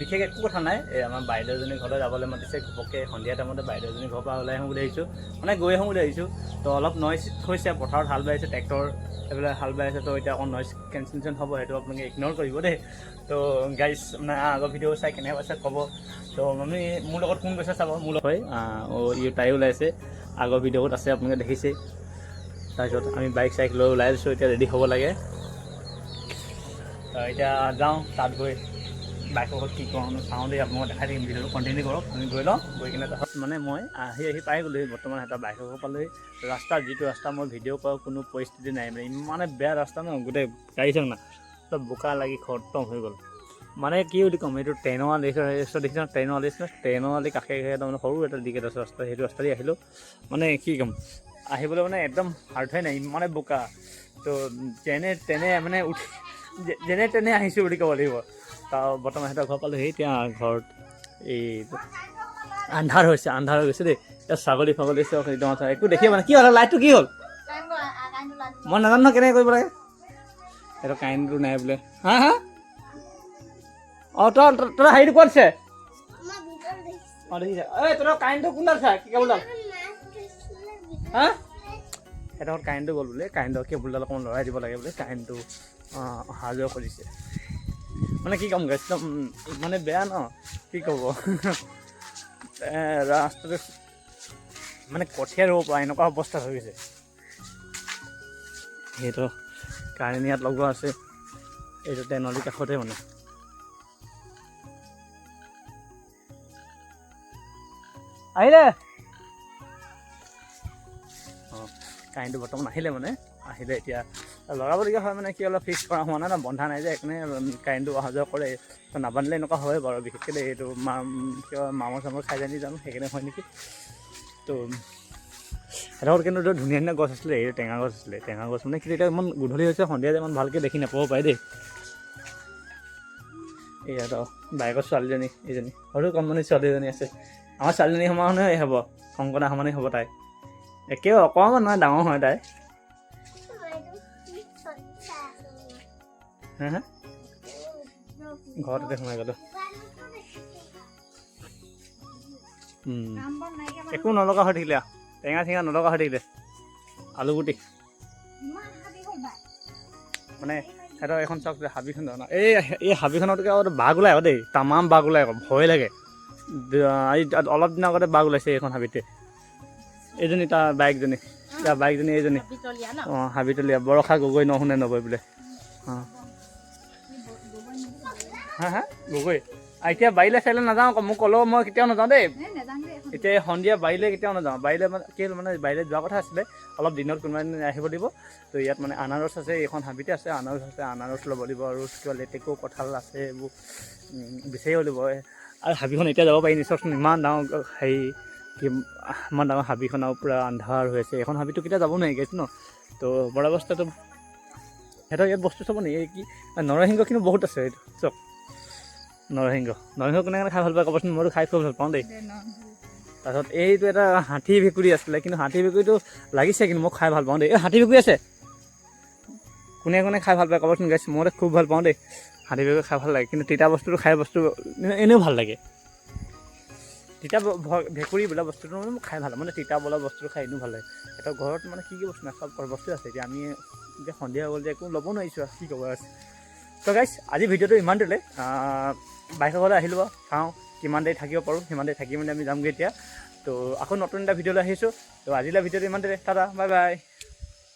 বিশেষ একো কথা নাই আমাৰ বাইদেউজনী ঘৰলৈ যাবলৈ মাতিছে ঘপককৈ সন্ধিয়া টাইমতে বাইদেউজনী ঘৰৰ পৰা ওলাই আহোঁ বুলি আহিছোঁ মানে গৈ আহোঁ বুলি আহিছোঁ তো অলপ নইজ হৈছে পথাৰত হাল বাই আছে ট্ৰেক্টৰ এইবিলাক হাল বাই আছে তো এতিয়া অকণ নইজ কেঞ্চেলেশ্যন হ'ব সেইটো আপোনালোকে ইগন'ৰ কৰিব দেই তো গাইজ মানে আগৰ ভিডিঅ' চাই কেনেকৈ পাইছে ক'ব তো আমি মোৰ লগত কোন গৈছে চাব মোৰ লগত হয় তাই ওলাইছে আগৰ ভিডিঅ'ত আছে আপোনালোকে দেখিছেই তাৰপিছত আমি বাইক চাইক লৈ ওলাই আছোঁ এতিয়া ৰেডি হ'ব লাগে এতিয়া যাওঁ তাত গৈ বাইকৰ লগত কি কৰোঁ চাওঁ দেই আপোনালোকক দেখাই থাকিম ভিডিঅ'টো কণ্টিনিউ কৰক আমি গৈ লওঁ গৈ কিনে তাৰপিছত মানে মই আহি পাই গ'লোহি বৰ্তমান এটা বাইকৰ ঘৰ পালোহি ৰাস্তা যিটো ৰাস্তা মই ভিডিঅ' কৰাৰ কোনো পৰিস্থিতি নাই মানে ইমানে বেয়া ৰাস্তা ন গোটেই গাড়ী চাওক না চব বোকা লাগি খতম হৈ গ'ল মানে কি বুলি ক'ম এইটো ট্ৰেইনৰ আলি দেখিছোঁ ট্ৰেইনৰ আলি ট্ৰেইনৰ আলি কাষে কাষে তাৰমানে সৰু এটা দিকেট আছে ৰাস্তা সেইটো ৰাস্তা দি আহিলোঁ মানে কি ক'ম আহিবলৈ মানে একদম সাৰ্থই নাই ইমানে বোকা তো যেনে তেনে মানে উঠি যেনে তেনে আহিছোঁ বুলি ক'ব লাগিব বৰ্তমান সিহঁতৰ ঘৰ পালোঁ এতিয়া ঘৰত এই আন্ধাৰ হৈ গৈছে দেই এতিয়া ছাগলী চব একদম একো দেখিয়ে মানে কি হ'ল লাইটটো কি হ'ল মই নাজানো নহয় কেনেকৈ কৰিব লাগে সেইটো কাৰেণ্টটো নাই বোলে হা হা অঁ তোৰ হেৰিটো ক'ত আছে অঁ দেখিছে এই তোৰ কাৰেণ্টটো কোনডাল চা কি কেবুলডাল হা এটা কাৰেণ্টটো গ'ল বোলে কাৰেণ্টৰ কেবুলডাল অকণমান লৰাই দিব লাগে বোলে কাৰেণ্টটো অহা যোৱা কৰিছে মানে কি ক'ম একদম মানে বেয়া ন কি ক'ব ৰাস্তাটো মানে কঠীয়া ৰুব পৰা এনেকুৱা অৱস্থা হৈ গৈছে সেইটো কাৰেণ্ট ইয়াত লগোৱা আছে এইটো নদীৰ কাষতে মানে আহিলে অঁ কাৰেণ্টটো বৰ্তমান আহিলে এতিয়া লগাবলগীয়া হয় মানে কি অলপ ফিক্স কৰা হোৱা নাই ন বন্ধা নাই যে সেইকাৰণে কাৰেণ্টটো অহা যোৱা কৰে তো নাবান্ধিলে এনেকুৱা হয় বাৰু বিশেষকৈ এইটো কিবা মামৰ চামৰ খাই জানি জানো সেইকাৰণে হয় নেকি তো এটা কিন্তু ধুনীয়া ধুনীয়া গছ আছিলে এই টেঙা গছ আছিলে টেঙা গছ মানে কিন্তু এতিয়া ইমান গধূলি হৈছে সন্ধিয়া ইমান ভালকৈ দেখি নাপাব পাৰে দেই এয়াতো বাইকৰ ছোৱালীজনী এইজনী সৰু কণমানি ছোৱালীজনী আছে আমাৰ ছোৱালীজনী সমানে হ'ব কংকনা সমানেই হ'ব তাই একেও অকণমান নহয় ডাঙৰ হয় তাই হা হা ঘৰতে সোমাই গ'লো একো নলগা হৈ থাকিলে টেঙা চেঙা নলগা হৈ থাকিলে আলু গুটি মানে সিহঁতৰ এখন চাওক হাবিখন এই হাবিখনতকৈ আৰু বাঘ ওলাই আকৌ দেই তামাম বাঘ ওলাই আকৌ ভয় লাগে অলপ দিনৰ আগতে বাঘ ওলাইছে এইখন হাবিতে এইজনী তাৰ বাইকজনী এইজনী অঁ হাবিতলীয়া বৰষা গগৈ নশুনে নবৈ বোলে অঁ হা হা গগৈ এতিয়া বাৰীলৈ চাইলৈ নাযাওঁ আকৌ মোক ক'লেও মই কেতিয়াও নাযাওঁ দেই এতিয়া সন্ধিয়া বাৰীলৈ কেতিয়াও নাযাওঁ বাৰীলৈ মানে কি মানে বাৰীলৈ যোৱা কথা আছিলে অলপ দিনত কোনোবা দিন আহিব দিব তো ইয়াত মানে আনাৰস আছে এইখন হাবিতে আছে আনাৰস ল'ব দিব আৰু কিবা লেটেকু কঁঠাল আছে এইবোৰ বিচাৰিব লাগিব আৰু হাবিখন এতিয়া যাব পাৰি নিশ্চয়চোন ইমান ডাঙৰ হেৰি ইমান ডাঙৰ হাবিখন আৰু পূৰা আন্ধাৰ হৈ আছে এখন হাবিটো কেতিয়া যাব নোৱাৰি গৈছে ন তো বৰ অৱস্থাটো সিহঁতৰ ইয়াত বস্তু চাব নেকি এই কি নৰসিংহ কিন্তু বহুত আছে এইটো চব নৰসিংহ কোনে খাই ভাল পায় ক'বচোন মইতো খাই খুব ভাল পাওঁ দেই তাৰপিছত এইটো এটা হাতী ভেকুৰী আছিলে কিন্তু হাতী ভেকুৰীটো লাগিছে কিন্তু মই খাই ভাল পাওঁ দেই এই হাতী ভেকুৰী আছে কোনে খাই ভাল পায় ক'বচোন গাইছ মইতো খুব ভাল পাওঁ দেই হাতী ভেকুৰী খাই ভাল লাগে কিন্তু তিতা বস্তুটো খাই এনেও ভাল লাগে তিতা ভেকুৰী বোলা বস্তুটো মানে মই খাই ভাল মানে তিতা বোলা বস্তুটো খাই এনেও ভাল লাগে সিহঁতৰ ঘৰত মানে কি বস্তু নাই চব বস্তু আছে এতিয়া আমি এতিয়া সন্ধিয়া হ'ল যে একো ল'ব নোৱাৰিছোঁ আৰু কি ক'ব আছে তো গাইছ আজি ভিডিঅ'টো ইমান দিলে বাইকৰ ঘৰলৈ আহিলোঁ বাৰু চাওঁ কিমান দেৰি থাকিব পাৰোঁ সিমান দেৰি থাকি মানে আমি যামগৈ এতিয়া তো আকৌ নতুন এটা ভিডিঅ'লৈ আহিছোঁ তো আজিলৈ ভিডিঅ'টো ইমান দিলে টাটা বাই বাই